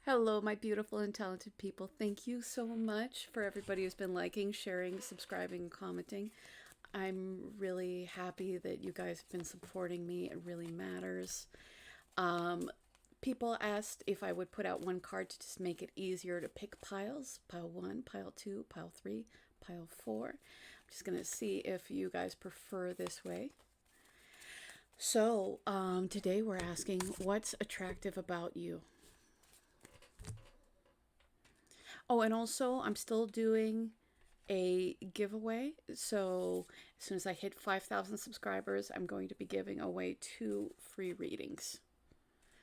Hello, my beautiful and talented people. Thank you so much for everybody who's been liking, sharing, subscribing, and commenting. I'm really happy that you guys have been supporting me. It really matters. People asked if I would put out one card to just make it easier to pick piles. Pile 1, pile 2, pile 3, pile 4. I'm just going to see if you guys prefer this way. So, today we're asking, what's attractive about you? Oh, and also I'm still doing a giveaway. So as soon as I hit 5,000 subscribers, I'm going to be giving away 2 free readings.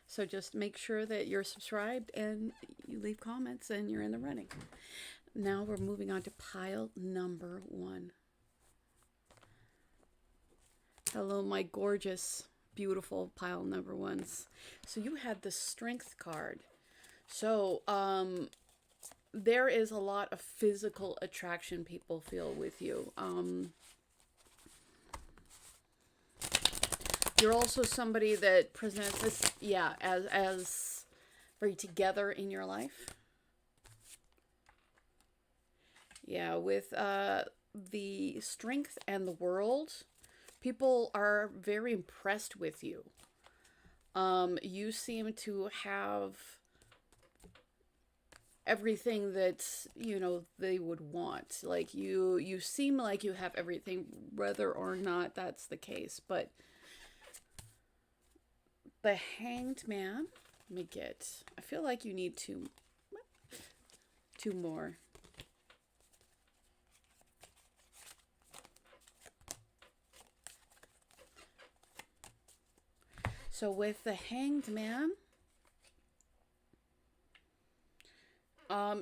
So just make sure that you're subscribed and you leave comments and you're in the running. Now we're moving on to pile number 1. Hello, my gorgeous, beautiful pile number 1s. So you had the Strength card. So, there is a lot of physical attraction people feel with you. You're also somebody that presents this, as very together in your life. Yeah, with the Strength and the World, people are very impressed with you. You seem to have everything that they would want. Like you seem like you have everything, whether or not that's the case. But the Hanged Man, let me get, I feel like you need two more. So with the Hanged Man,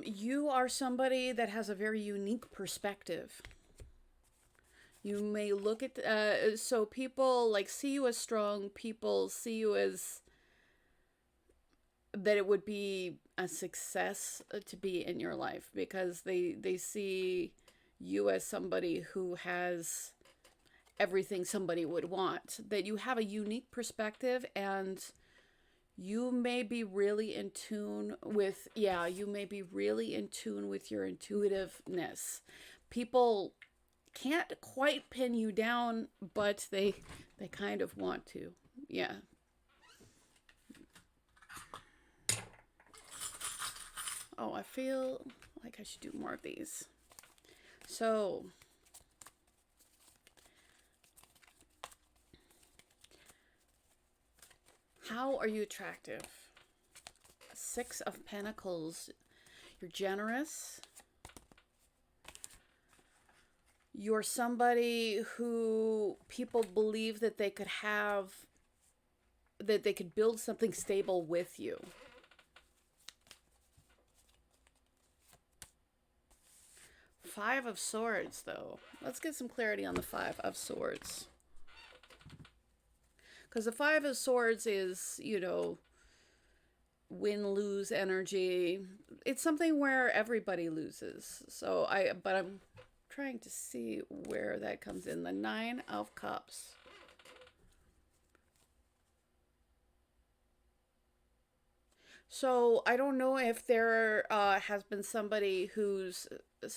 you are somebody that has a very unique perspective. You may look at, so people like see you as strong, people see you as that it would be a success to be in your life, because they see you as somebody who has everything somebody would want, that you have a unique perspective, and you may be really in tune with, you may be really in tune with your intuitiveness. People can't quite pin you down, but they kind of want to. Yeah. Oh, I feel like I should do more of these. So, how are you attractive? 6 of Pentacles. You're generous. You're somebody who people believe that they could have, that they could build something stable with you. Five of Swords, though. Let's get some clarity on the 5 of Swords. Because the 5 of Swords is, win-lose energy. It's something where everybody loses. So but I'm trying to see where that comes in. The 9 of Cups. So I don't know if there has been somebody who's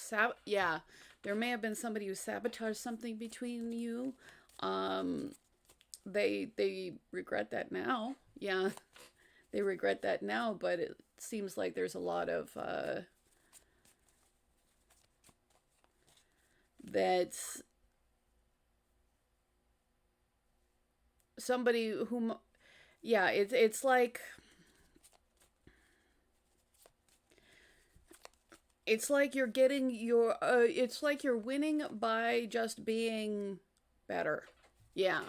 there may have been somebody who sabotaged something between you. They regret that now. Yeah, they regret that now, but it seems like there's a lot of that's somebody whom, it's like, it's like you're getting your it's like you're winning by just being better. Yeah,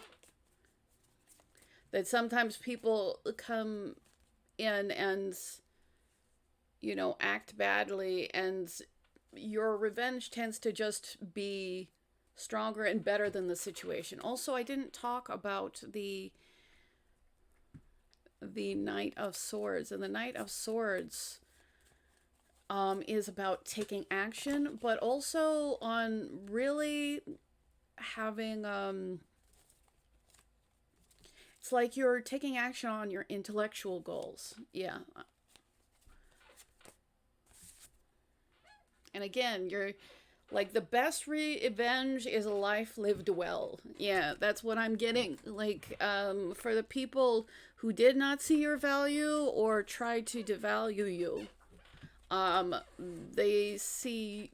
that sometimes people come in and act badly, and your revenge tends to just be stronger and better than the situation. Also, I didn't talk about the Knight of Swords, and the Knight of Swords is about taking action, but also on really having it's like you're taking action on your intellectual goals. Yeah. And again, you're like, the best revenge is a life lived well. Yeah, that's what I'm getting. Like, for the people who did not see your value or tried to devalue you, they see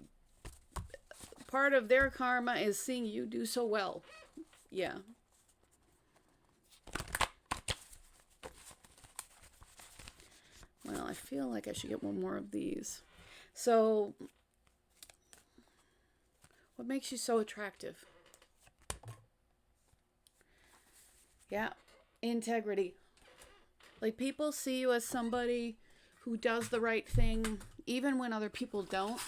part of their karma is seeing you do so well. Yeah. Well, I feel like I should get one more of these. So, what makes you so attractive? Yeah, integrity. Like, people see you as somebody who does the right thing, even when other people don't.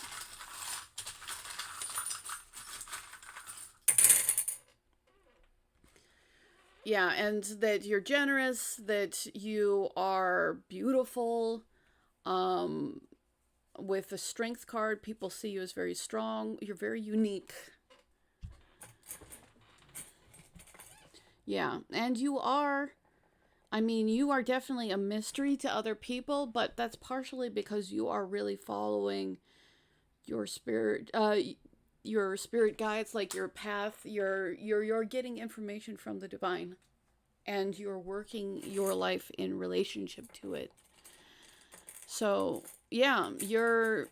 Yeah, and that you're generous, that you are beautiful. With the strength card, people see you as very strong. You're very unique. Yeah, and you are, I mean, you are definitely a mystery to other people, but that's partially because you are really following your spirit guides, like your path. You're getting information from the divine, and you're working your life in relationship to it. So yeah, you're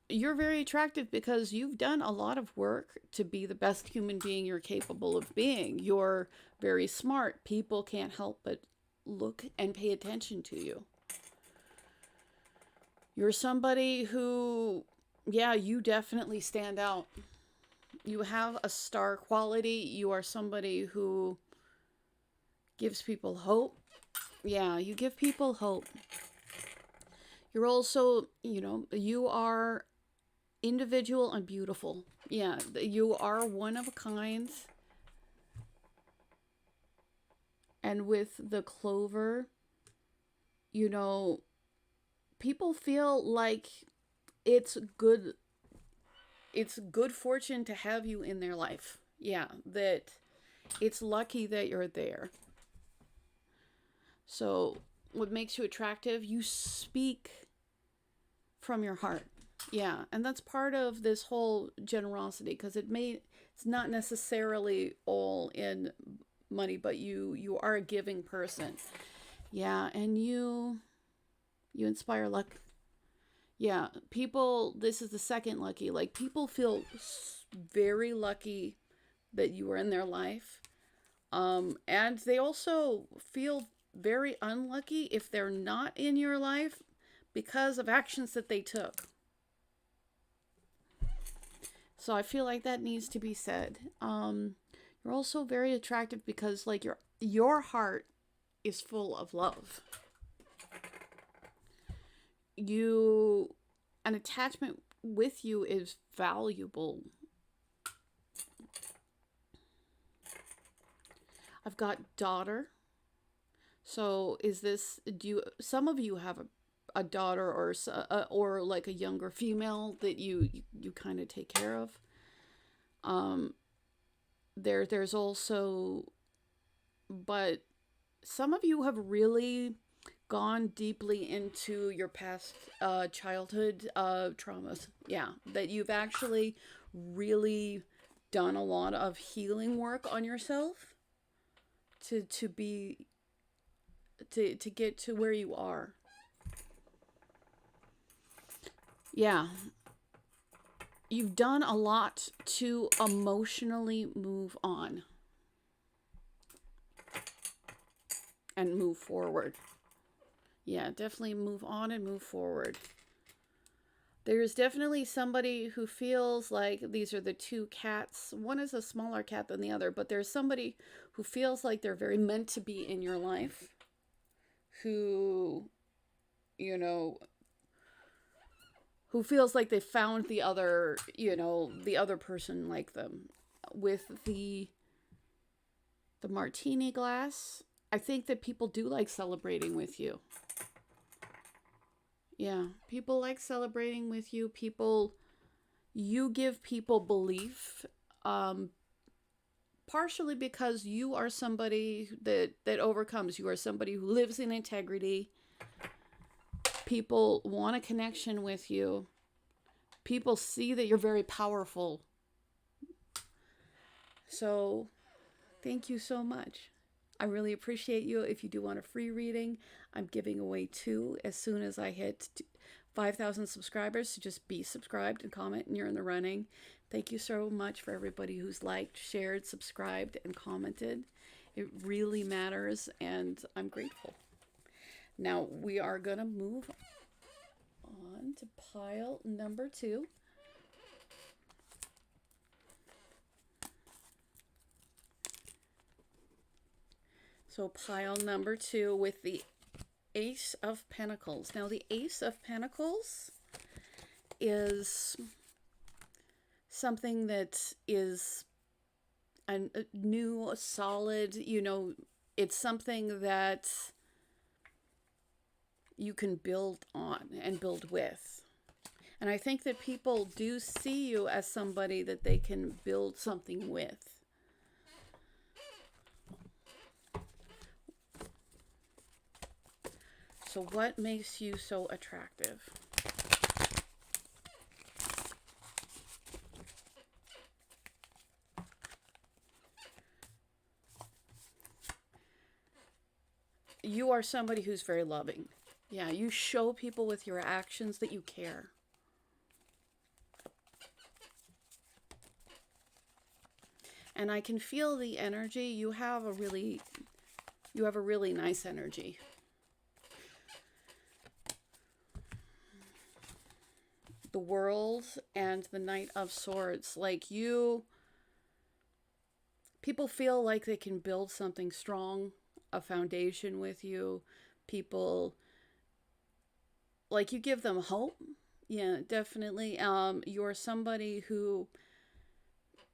very attractive because you've done a lot of work to be the best human being you're capable of being. You're very smart. People can't help but look and pay attention to you. You're somebody who, yeah, you definitely stand out. You have a star quality. You are somebody who gives people hope. Yeah, you give people hope. You're also, you are individual and beautiful. Yeah, you are one of a kind. And with the clover, people feel like it's good fortune to have you in their life. Yeah, that it's lucky that you're there. So what makes you attractive? You speak from your heart. Yeah, and that's part of this whole generosity, because it's not necessarily all in money, but you are a giving person. Yeah, and you inspire luck. Yeah, people, this is the second lucky. Like, people feel very lucky that you are in their life. And they also feel very unlucky if they're not in your life because of actions that they took. So I feel like that needs to be said. You're also very attractive because, like, your heart is full of love. An attachment with you is valuable. I've got daughter. So some of you have a daughter or like a younger female that you kind of take care of. There's also, but some of you have really gone deeply into your past childhood traumas. Yeah, that you've actually really done a lot of healing work on yourself to get to where you are. Yeah. You've done a lot to emotionally move on and move forward. Yeah, definitely move on and move forward. There's definitely somebody who feels like these are the two cats. One is a smaller cat than the other, but there's somebody who feels like they're very meant to be in your life. Who, who feels like they found the other person like them. With the martini glass, I think that people do like celebrating with you. Yeah, people like celebrating with you. You give people belief, partially because you are somebody that overcomes. You are somebody who lives in integrity. People want a connection with you. People see that you're very powerful. So thank you so much. I really appreciate you. If you do want a free reading, I'm giving away 2 as soon as I hit 5,000 subscribers. So just be subscribed and comment, and you're in the running. Thank you so much for everybody who's liked, shared, subscribed, and commented. It really matters, and I'm grateful. Now we are going to move on to pile number 2. So pile number 2 with the Ace of Pentacles. Now the Ace of Pentacles is something that is a new, solid, you know, it's something that you can build on and build with. And I think that people do see you as somebody that they can build something with. So what makes you so attractive? You are somebody who's very loving. Yeah, you show people with your actions that you care. And I can feel the energy. You have a really nice energy. The World and the Knight of Swords. Like people feel like they can build something strong, a foundation with you. People, like, you give them hope. Yeah, definitely. You're somebody who,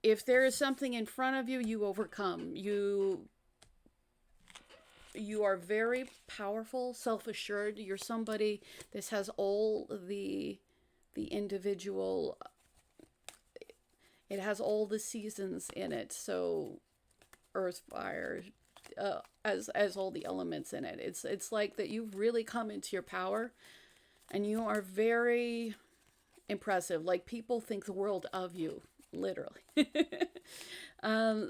if there is something in front of you, you overcome. You are very powerful, self-assured. You're somebody, this has all the individual, it has all the seasons in it. So earth, fire, as all the elements in it. It's like that you've really come into your power, and you are very impressive. Like, people think the world of you, literally.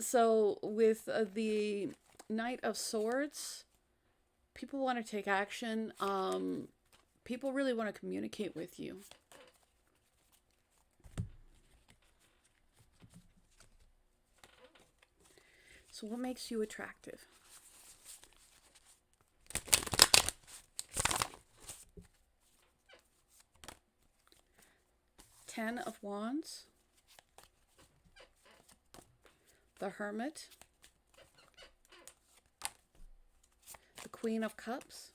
So with the Knight of Swords, people want to take action. People really want to communicate with you. So what makes you attractive? Ten of Wands, the Hermit, the Queen of Cups,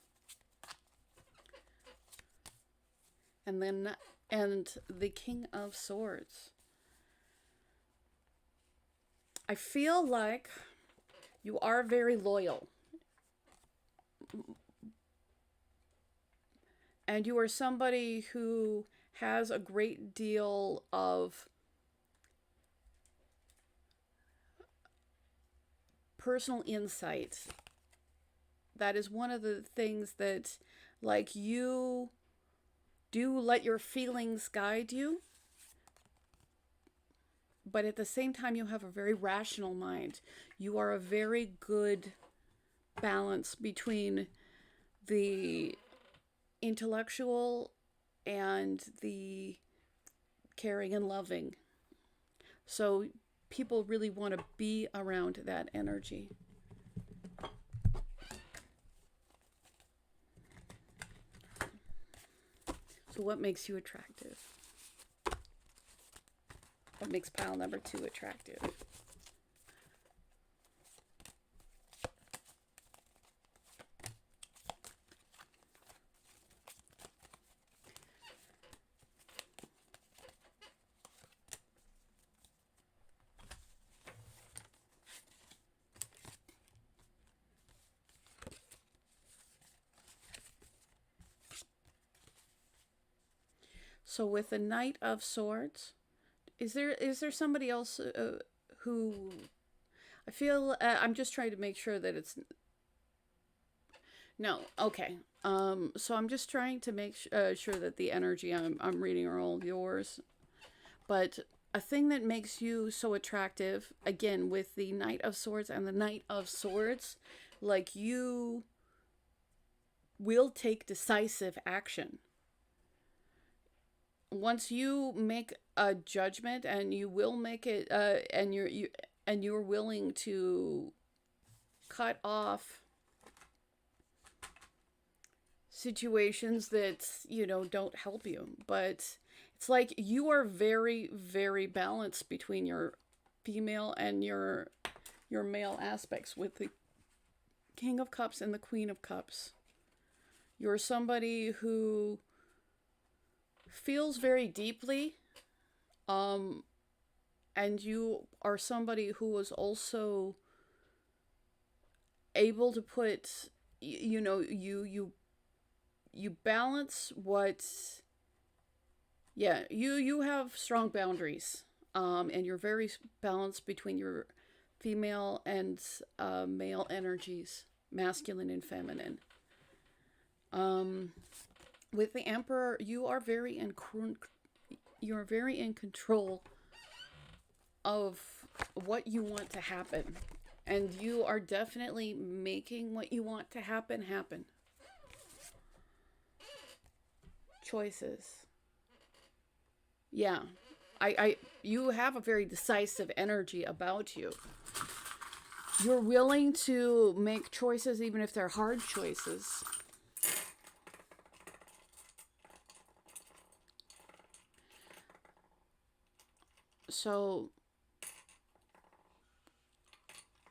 and the King of Swords. I feel like you are very loyal. And you are somebody who has a great deal of personal insight. That is one of the things that, like, you do let your feelings guide you. But at the same time, you have a very rational mind. You are a very good balance between the intellectual and the caring and loving. So people really want to be around that energy. So what makes you attractive? What makes pile number 2 attractive? So with the Knight of Swords, is there somebody else who I feel I'm just trying to make sure that it's no, okay. So I'm just trying to make sure that the energy I'm reading are all yours. But a thing that makes you so attractive, again, with the Knight of Swords and the Knight of Swords, like you will take decisive action. Once you make a judgment, and you will make it, and you're willing to cut off situations that, don't help you. But it's like you are very, very balanced between your female and your male aspects with the King of Cups and the Queen of Cups. You're somebody who feels very deeply, and you are somebody who was also able to put, you balance what, you have strong boundaries, and you're very balanced between your female and male energies, masculine and feminine. With the Emperor, you're very in control of what you want to happen, and you are definitely making what you want to happen. Choices. Yeah. You have a very decisive energy about you. You're willing to make choices even if they're hard choices. So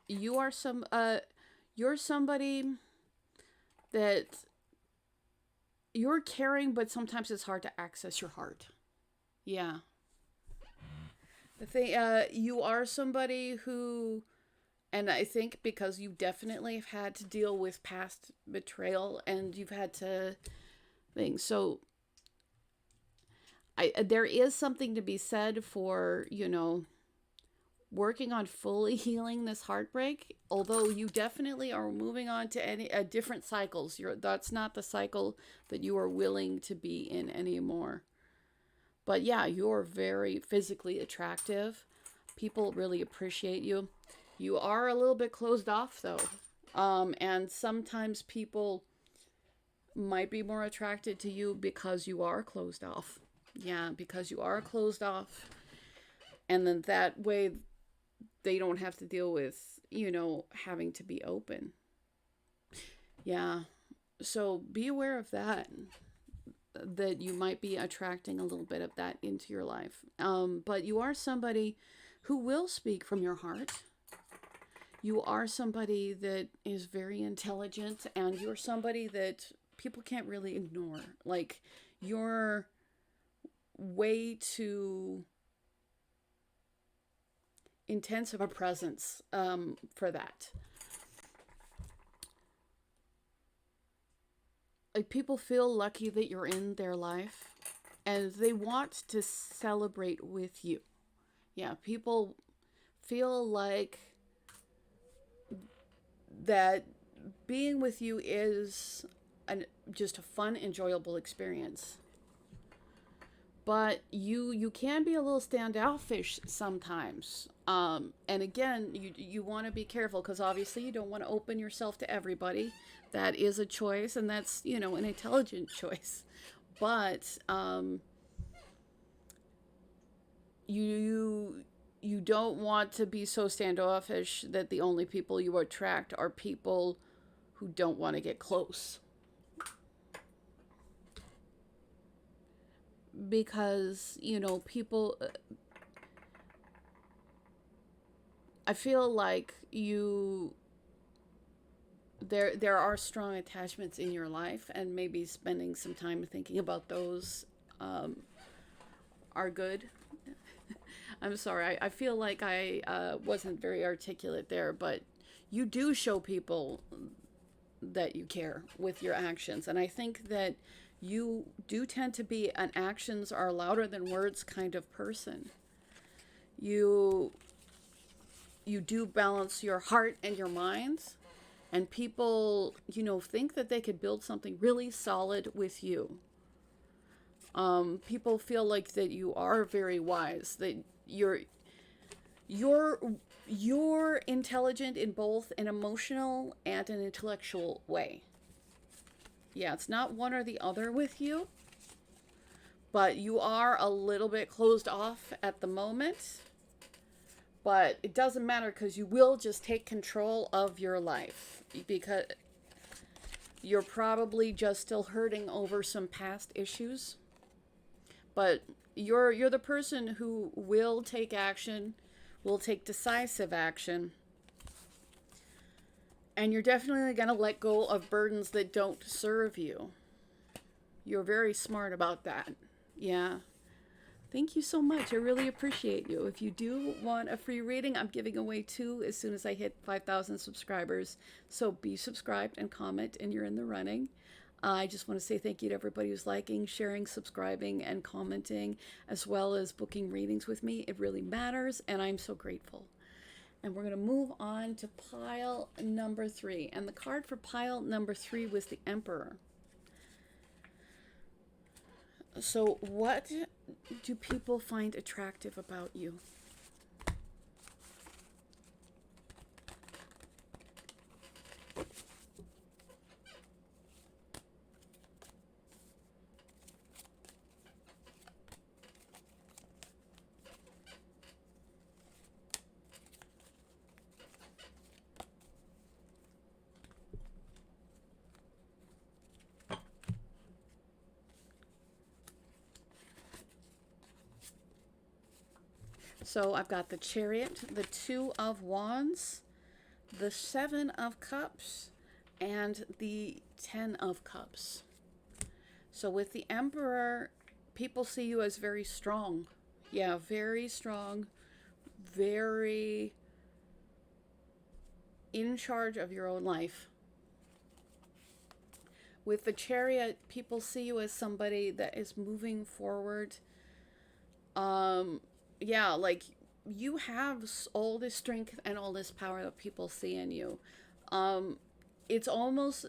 you're somebody that you're caring, but sometimes it's hard to access your heart. Yeah. The thing, you are somebody who, and I think because you definitely have had to deal with past betrayal, and you've had to things. So there is something to be said for, working on fully healing this heartbreak, although you definitely are moving on to different cycles. That's not the cycle that you are willing to be in anymore. But yeah, you're very physically attractive. People really appreciate you. You are a little bit closed off, though. And sometimes people might be more attracted to you because you are closed off. Yeah, because you are closed off. And then that way they don't have to deal with, having to be open. Yeah. So be aware of that you might be attracting a little bit of that into your life. But you are somebody who will speak from your heart. You are somebody that is very intelligent, and you're somebody that people can't really ignore. Like, you're way too intense of a presence for that. Like, people feel lucky that you're in their life, and they want to celebrate with you. Yeah, people feel like that being with you is just a fun, enjoyable experience. But you can be a little standoffish sometimes. And again, you want to be careful, because obviously you don't want to open yourself to everybody. That is a choice, and that's, an intelligent choice. But you don't want to be so standoffish that the only people you attract are people who don't want to get close. Because, people, I feel like there are strong attachments in your life, and maybe spending some time thinking about those are good. I'm sorry, I feel like I wasn't very articulate there, but you do show people that you care with your actions. And I think that you do tend to be an actions are louder than words kind of person. You do balance your heart and your mind, and people, think that they could build something really solid with you. People feel like that you are very wise, that you're you're intelligent in both an emotional and an intellectual way. Yeah, it's not one or the other with you, but you are a little bit closed off at the moment. But it doesn't matter, because you will just take control of your life, because you're probably just still hurting over some past issues. But you're the person who will take action, will take decisive action. And you're definitely going to let go of burdens that don't serve you. You're very smart about that. Yeah. Thank you so much. I really appreciate you. If you do want a free reading, I'm giving away 2 as soon as I hit 5,000 subscribers. So be subscribed and comment, and you're in the running. I just want to say thank you to everybody who's liking, sharing, subscribing, and commenting, as well as booking readings with me. It really matters, and I'm so grateful. And we're going to move on to pile number 3. And the card for pile number 3 was the Emperor. So what do people find attractive about you? So I've got the Chariot, the 2 of Wands, the 7 of Cups, and the 10 of Cups. So with the Emperor, people see you as very strong. Yeah, very strong, very in charge of your own life. With the Chariot, people see you as somebody that is moving forward. Yeah, like you have all this strength and all this power that people see in you. It's almost,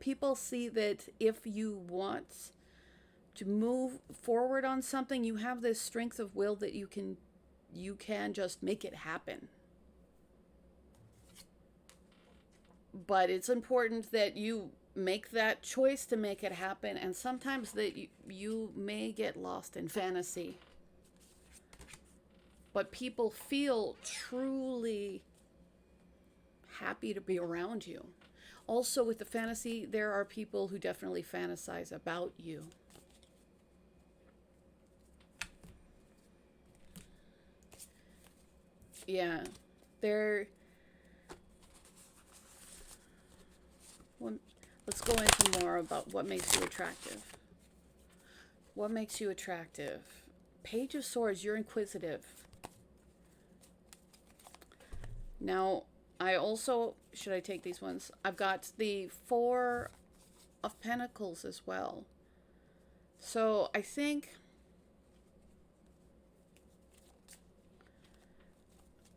people see that if you want to move forward on something, you have this strength of will that you can just make it happen. But it's important that you make that choice to make it happen, and sometimes that you may get lost in fantasy. But people feel truly happy to be around you. Also, with the fantasy, there are people who definitely fantasize about you. Yeah, let's go into more about what makes you attractive. What makes you attractive? Page of Swords, you're inquisitive. Now, I also, should I take these ones? I've got the 4 of Pentacles as well. So I think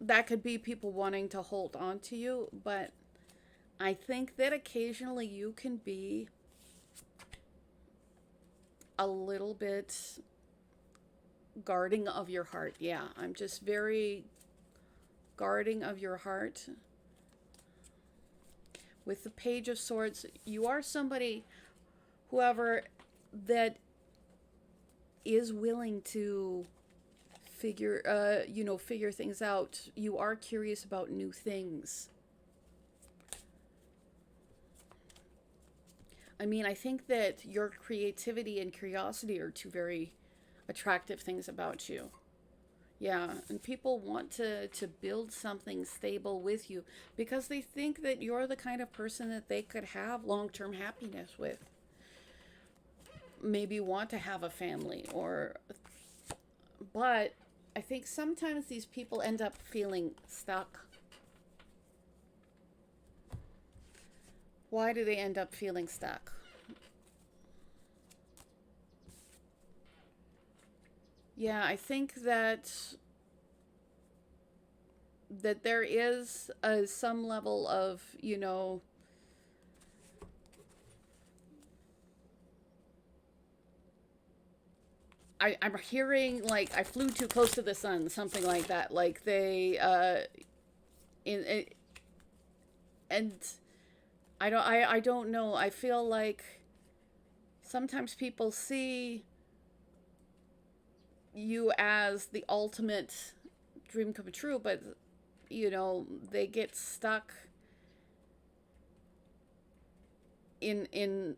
that could be people wanting to hold on to you, but I think that occasionally you can be a little bit guarding of your heart. Yeah, I'm just very guarding of your heart. With the Page of Swords, you are somebody, whoever, that is willing to figure things out. You are curious about new things. I mean, I think that your creativity and curiosity are 2 very attractive things about you. Yeah, and people want to build something stable with you because they think that you're the kind of person that they could have long-term happiness with. Maybe want to have a family, but I think sometimes these people end up feeling stuck. Why do they end up feeling stuck? Yeah, I think that there is some level of, I'm hearing like I flew too close to the sun, something like that. Like they in and I don't know. I feel like sometimes people see you as the ultimate dream come true, but you know, they get stuck in in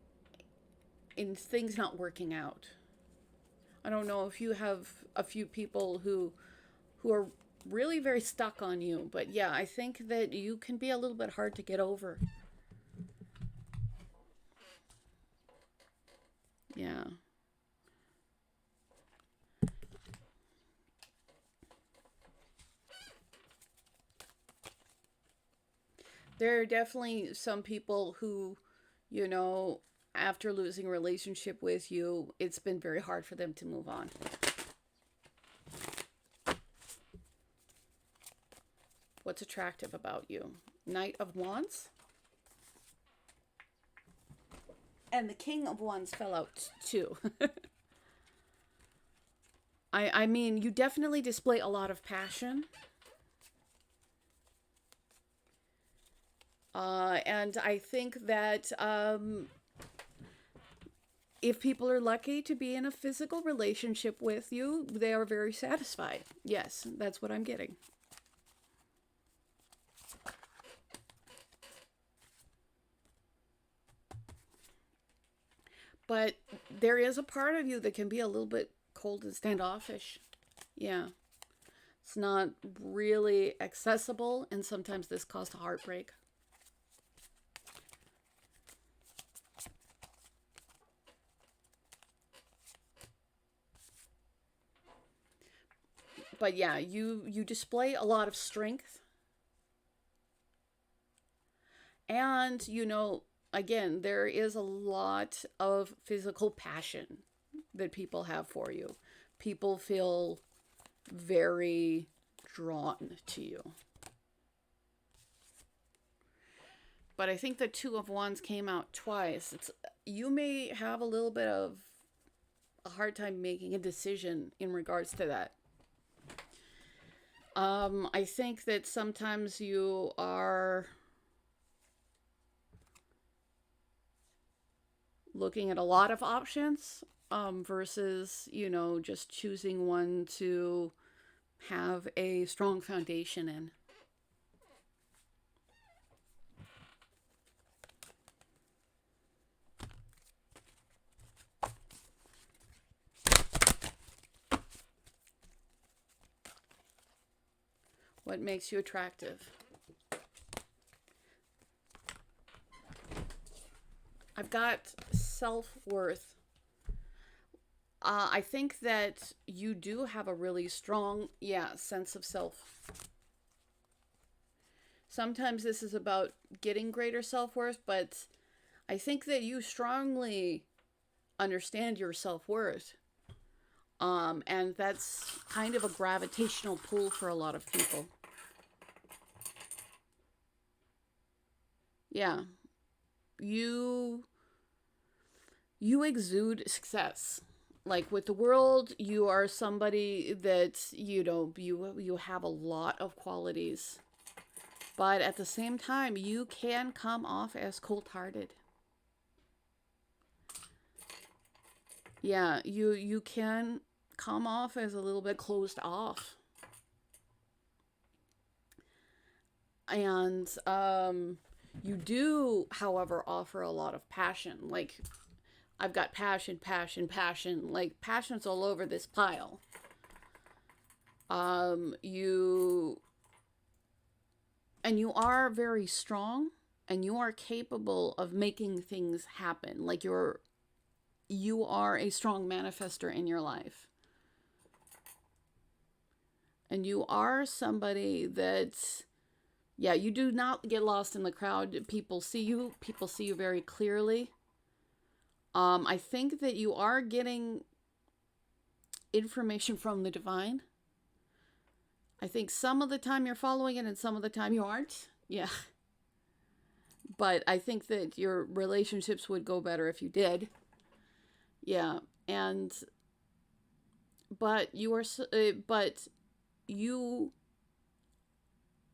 things not working out. I don't know if you have a few people who are really very stuck on you, but yeah, I think that you can be a little bit hard to get over. Yeah. There are definitely some people who, you know, after losing a relationship with you, it's been very hard for them to move on. What's attractive about you? Knight of Wands? And the King of Wands fell out too. I mean, you definitely display a lot of passion. And I think that if people are lucky to be in a physical relationship with you, they are very satisfied. Yes, that's what I'm getting. But there is a part of you that can be a little bit cold and standoffish. Yeah. It's not really accessible, and sometimes this caused a heartbreak. But yeah, you display a lot of strength. And, you know, again, there is a lot of physical passion that people have for you. People feel very drawn to you. But I think the Two of Wands came out twice. You may have a little bit of a hard time making a decision in regards to that. I think that sometimes you are looking at a lot of options versus, you know, just choosing one to have a strong foundation in. What makes you attractive? I've got self-worth. I think that you do have a really strong, sense of self. Sometimes this is about getting greater self-worth, but I think that you strongly understand your self-worth. And that's kind of a gravitational pull for a lot of people. Yeah. You exude success. Like with the world, you are somebody that, you know, you have a lot of qualities. But at the same time, you can come off as cold-hearted. Yeah, you can come off as a little bit closed off. And you do, however, offer a lot of passion. Like, I've got passion, passion, passion. Like, passion's all over this pile. You are very strong, and you are capable of making things happen. Like, you are a strong manifester in your life. And you are somebody that, you do not get lost in the crowd. People see you very clearly. I think that you are getting information from the divine. I think some of the time you're following it and some of the time you aren't. Yeah. But I think that your relationships would go better if you did. Yeah. And but you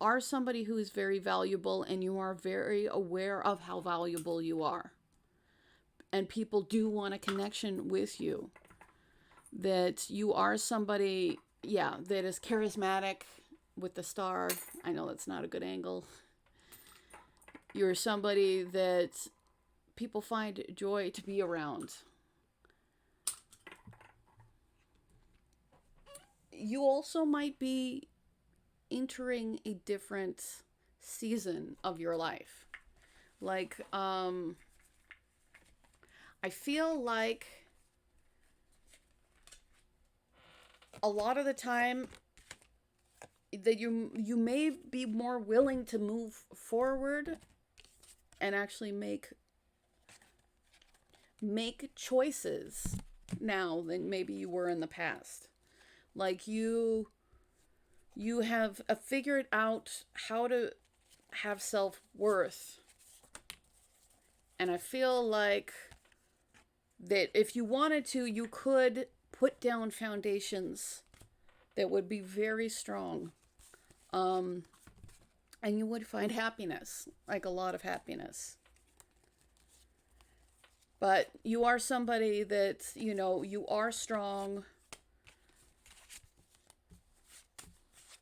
are somebody who is very valuable, and you are very aware of how valuable you are. And people do want a connection with you. That you are somebody, yeah, that is charismatic with the star. I know that's not a good angle. You're somebody that people find joy to be around. You also might be entering a different season of your life. Like, I feel like a lot of the time that you may be more willing to move forward and actually make choices now than maybe you were in the past. Like you have figured out how to have self-worth. And I feel like that if you wanted to, you could put down foundations that would be very strong. And you would find happiness, like a lot of happiness. But you are somebody that, you are strong.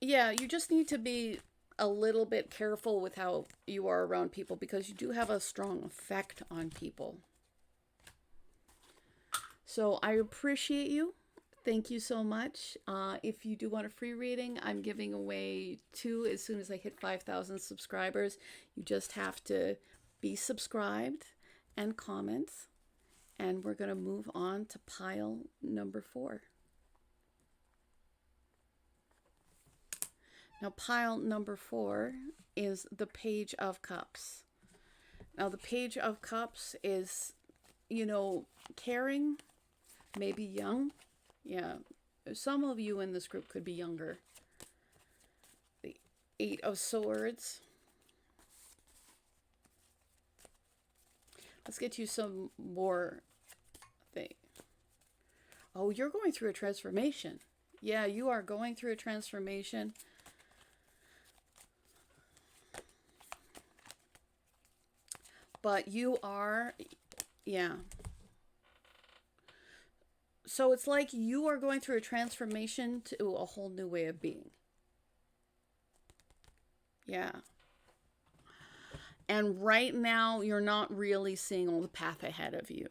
Yeah, you just need to be a little bit careful with how you are around people, because you do have a strong effect on people. So I appreciate you. Thank you so much. If you do want a free reading, I'm giving away 2 as soon as I hit 5,000 subscribers. You just have to be subscribed and comment. And we're going to move on to pile number 4. Now, pile number 4 is the Page of Cups. Now, the Page of Cups is, caring, maybe young. Yeah, some of you in this group could be younger. The 8 of Swords. Let's get you some more thing. Oh, you're going through a transformation. Yeah, you are going through a transformation. But you are, yeah. So it's like you are going through a transformation to a whole new way of being. Yeah. And right now, you're not really seeing all the path ahead of you.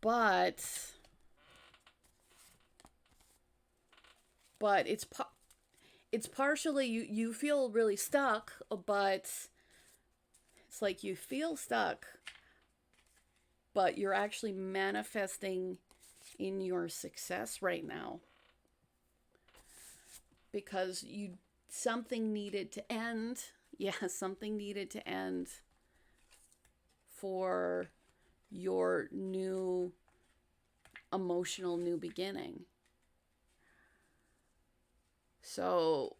But it's partially, you feel really stuck, but it's like you feel stuck, but you're actually manifesting in your success right now. Because something needed to end. Yeah, something needed to end for your new emotional new beginning. So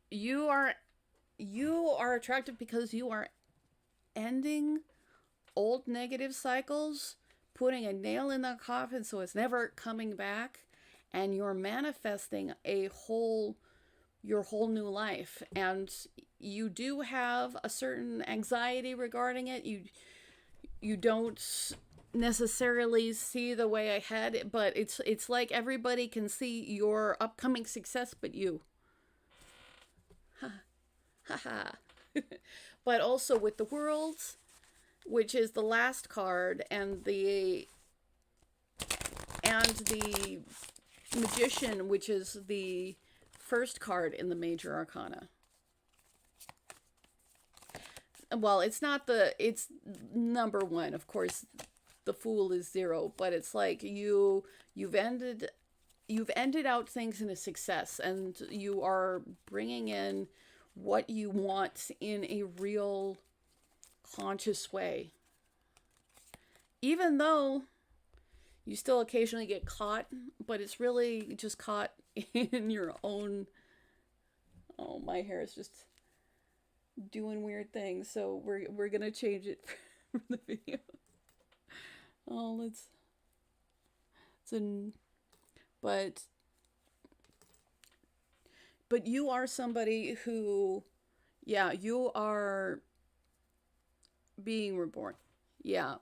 you are attractive because you are ending old negative cycles, putting a nail in the coffin so it's never coming back, and you're manifesting your whole new life. And you do have a certain anxiety regarding it. You don't necessarily see the way ahead, but it's like everybody can see your upcoming success but you. But also with the World, which is the last card, and the Magician, which is the first card in the Major Arcana. Well, it's number 1. Of course, the Fool is 0, but it's like you've ended out things in a success, and you are bringing in what you want in a real conscious way. Even though you still occasionally get caught, but it's really just caught in your own... Oh, my hair is just doing weird things, so we're gonna change it from the video. Oh, let's... So, but you are somebody who, yeah, you are being reborn. Yeah,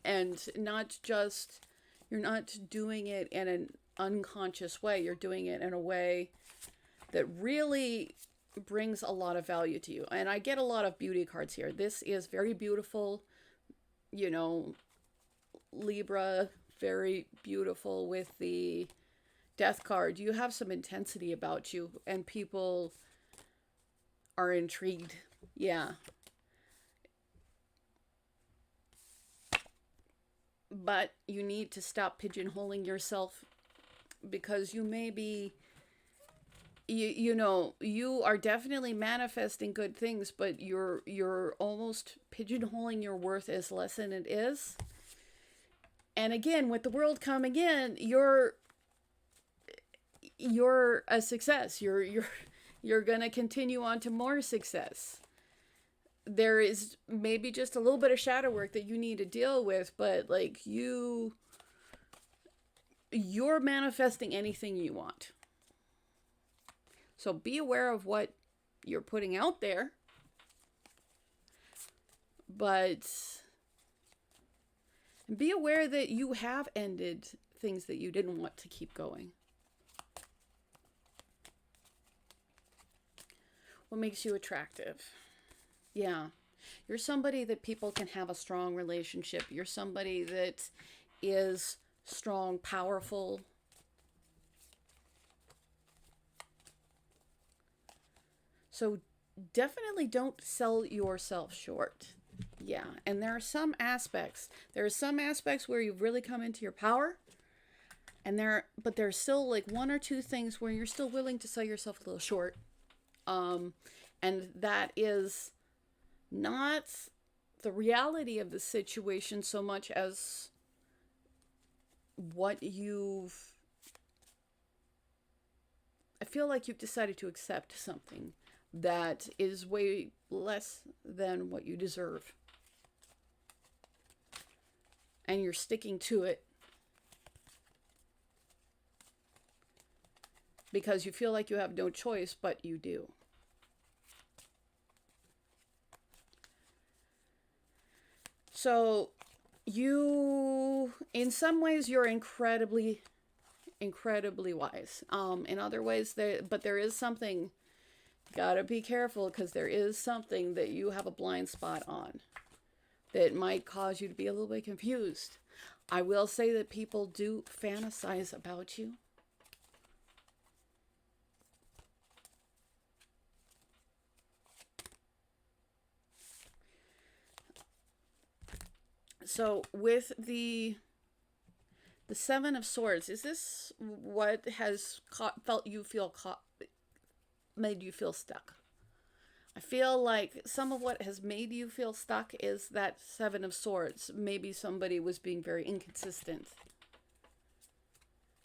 and not just, you're not doing it in an unconscious way. You're doing it in a way that really brings a lot of value to you. And I get a lot of beauty cards here. This is very beautiful, you know, Libra, very beautiful with the Death card. You have some intensity about you, and people are intrigued. Yeah. But you need to stop pigeonholing yourself, because you may be, you know, you are definitely manifesting good things, but you're almost pigeonholing your worth as less than it is. And again, with the world coming in, you're a success. You're going to continue on to more success. There is maybe just a little bit of shadow work that you need to deal with, but like you're manifesting anything you want. So be aware of what you're putting out there, but be aware that you have ended things that you didn't want to keep going. What makes you attractive? Yeah. You're somebody that people can have a strong relationship. You're somebody that is strong, powerful. So definitely don't sell yourself short. Yeah. And there are some aspects. There are some aspects where you've really come into your power. But there's still like one or two things where you're still willing to sell yourself a little short. And that is not the reality of the situation so much as what I feel like you've decided to accept something that is way less than what you deserve. And you're sticking to it because you feel like you have no choice, but you do. So you, in some ways, you're incredibly wise. In other ways, there is something, gotta be careful, because there is something that you have a blind spot on that might cause you to be a little bit confused. I will say that people do fantasize about you. So with the Seven of Swords, is this what has made you feel stuck? I feel like some of what has made you feel stuck is that Seven of Swords. Maybe somebody was being very inconsistent.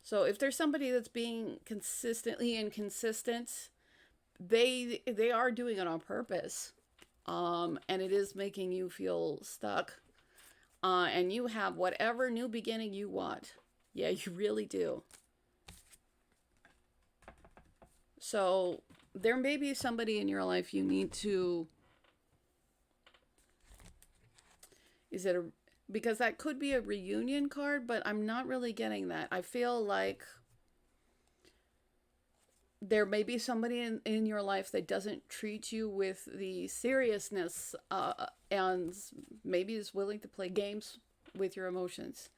So if there's somebody that's being consistently inconsistent, they are doing it on purpose. And it is making you feel stuck. And you have whatever new beginning you want. Yeah, you really do. So there may be somebody in your life you need to... because that could be a reunion card, but I'm not really getting that. I feel like there may be somebody in your life that doesn't treat you with the seriousness and maybe is willing to play games with your emotions.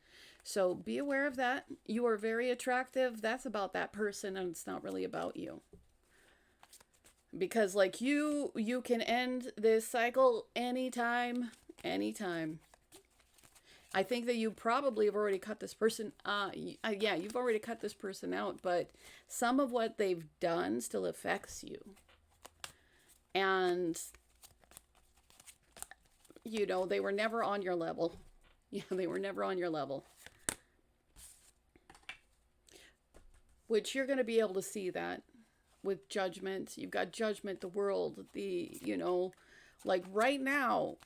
So be aware of that. You are very attractive. That's about that person, and it's not really about you. Because like you can end this cycle anytime. I think that you probably have already cut this person. Yeah, you've already cut this person out, but some of what they've done still affects you. And, you know, they were never on your level. Yeah, they were never on your level. Which you're going to be able to see that with Judgment. You've got Judgment, the World, like right now,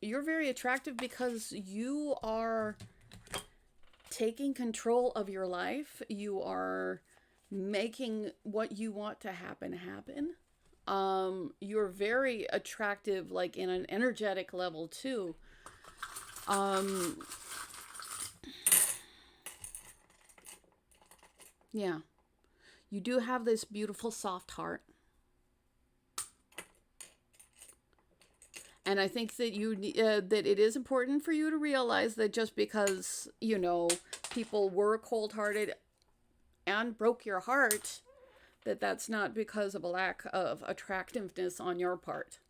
you're very attractive because you are taking control of your life. You are making what you want to happen happen. You're very attractive, like in an energetic level too. Yeah, you do have this beautiful soft heart. And I think that that it is important for you to realize that just because, you know, people were cold-hearted and broke your heart, that that's not because of a lack of attractiveness on your part.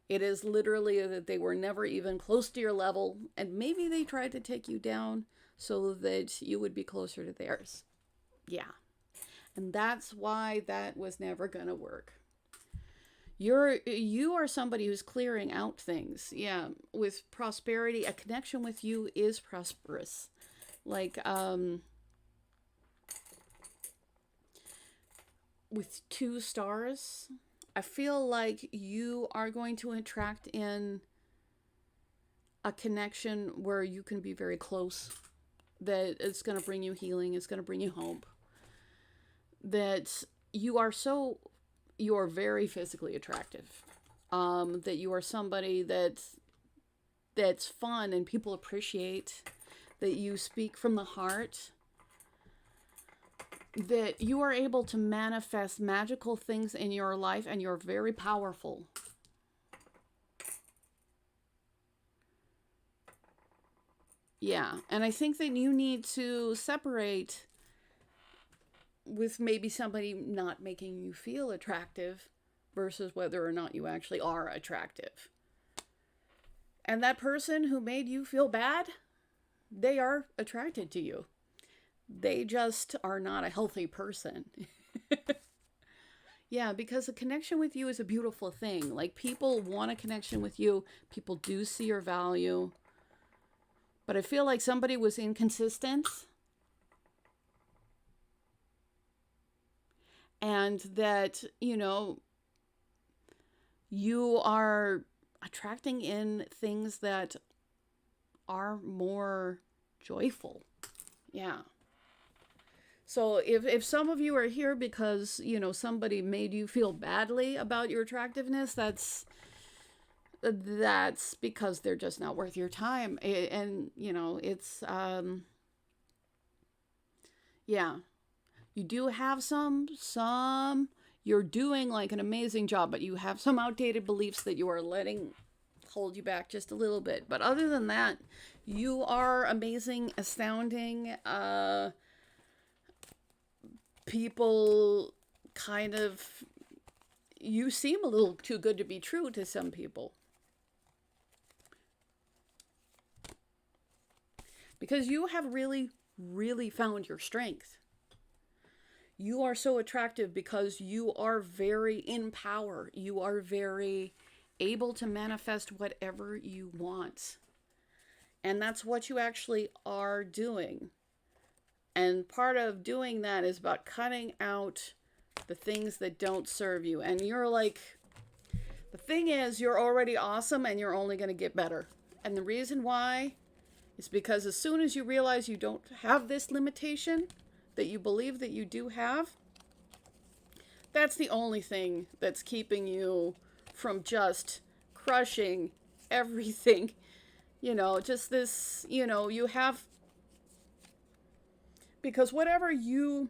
It is literally that they were never even close to your level, and maybe they tried to take you down so that you would be closer to theirs. Yeah. And that's why that was never going to work. You are somebody who's clearing out things. Yeah, with prosperity, a connection with you is prosperous. Like with 2 stars, I feel like you are going to attract in a connection where you can be very close. That it's going to bring you healing, it's going to bring you hope. That you are very physically attractive. That you are somebody that's fun and people appreciate. That you speak from the heart. That you are able to manifest magical things in your life, and you're very powerful. Yeah, and I think that you need to separate with maybe somebody not making you feel attractive versus whether or not you actually are attractive. And that person who made you feel bad, they are attracted to you. They just are not a healthy person. Yeah, because a connection with you is a beautiful thing. Like, people want a connection with you. People do see your value. But I feel like somebody was inconsistent. And that, you know, you are attracting in things that are more joyful. Yeah. So if some of you are here because, you know, somebody made you feel badly about your attractiveness, that's because they're just not worth your time. And, you know, it's, yeah. You do have some, you're doing like an amazing job, but you have some outdated beliefs that you are letting hold you back just a little bit. But other than that, you are amazing, astounding. People kind of, you seem a little too good to be true to some people. Because you have really, really found your strength. You are so attractive because you are very in power. You are very able to manifest whatever you want. And that's what you actually are doing. And part of doing that is about cutting out the things that don't serve you. And you're like, the thing is, you're already awesome and you're only going to get better. And the reason why is because as soon as you realize you don't have this limitation that you believe that you do have, that's the only thing that's keeping you from just crushing everything. You know, just this, you know, you have, because whatever you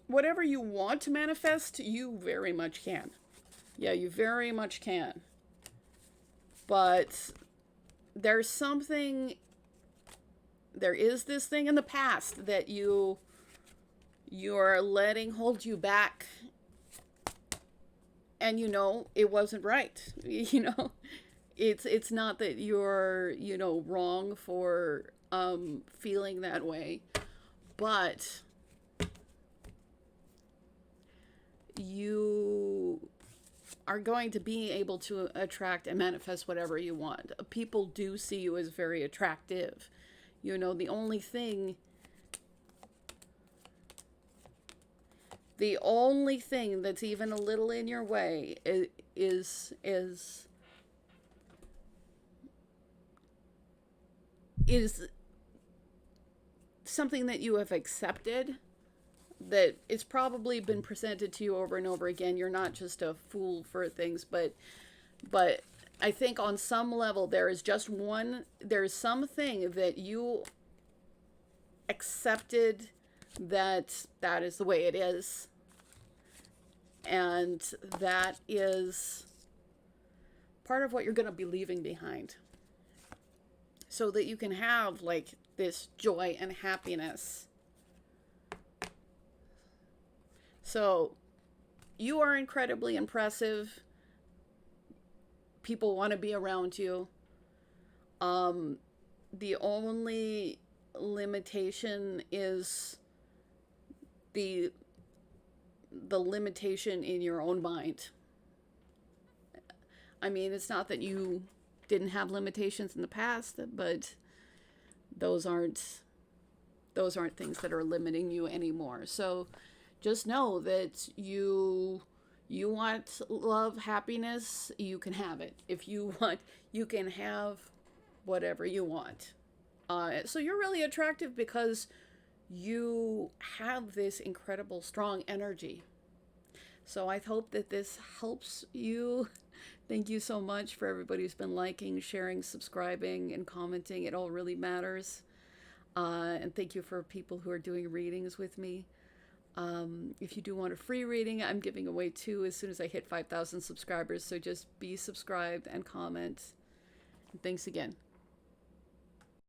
want to manifest, you very much can. Yeah, you very much can. But there is this thing in the past that you're letting hold you back, and you know it wasn't right. You know, it's not that you're, you know, wrong for feeling that way, but you are going to be able to attract and manifest whatever you want. People do see you as very attractive. You know, the only thing that's even a little in your way is something that you have accepted, that it's probably been presented to you over and over again. You're not just a fool for things, but I think on some level there is something that you accepted, that is the way it is, and that is part of what you're going to be leaving behind, so that you can have like this joy and happiness. So you are incredibly impressive. People want to be around you. The only limitation is the limitation in your own mind. I mean, it's not that you didn't have limitations in the past, but those aren't things that are limiting you anymore. So just know that you want love, happiness, you can have it. If you want, you can have whatever you want. So you're really attractive because you have this incredible, strong energy. So I hope that this helps you. Thank you so much for everybody who's been liking, sharing, subscribing, and commenting. It all really matters. And thank you for people who are doing readings with me. If you do want a free reading, I'm giving away 2 as soon as I hit 5,000 subscribers. So just be subscribed and comment. And thanks again.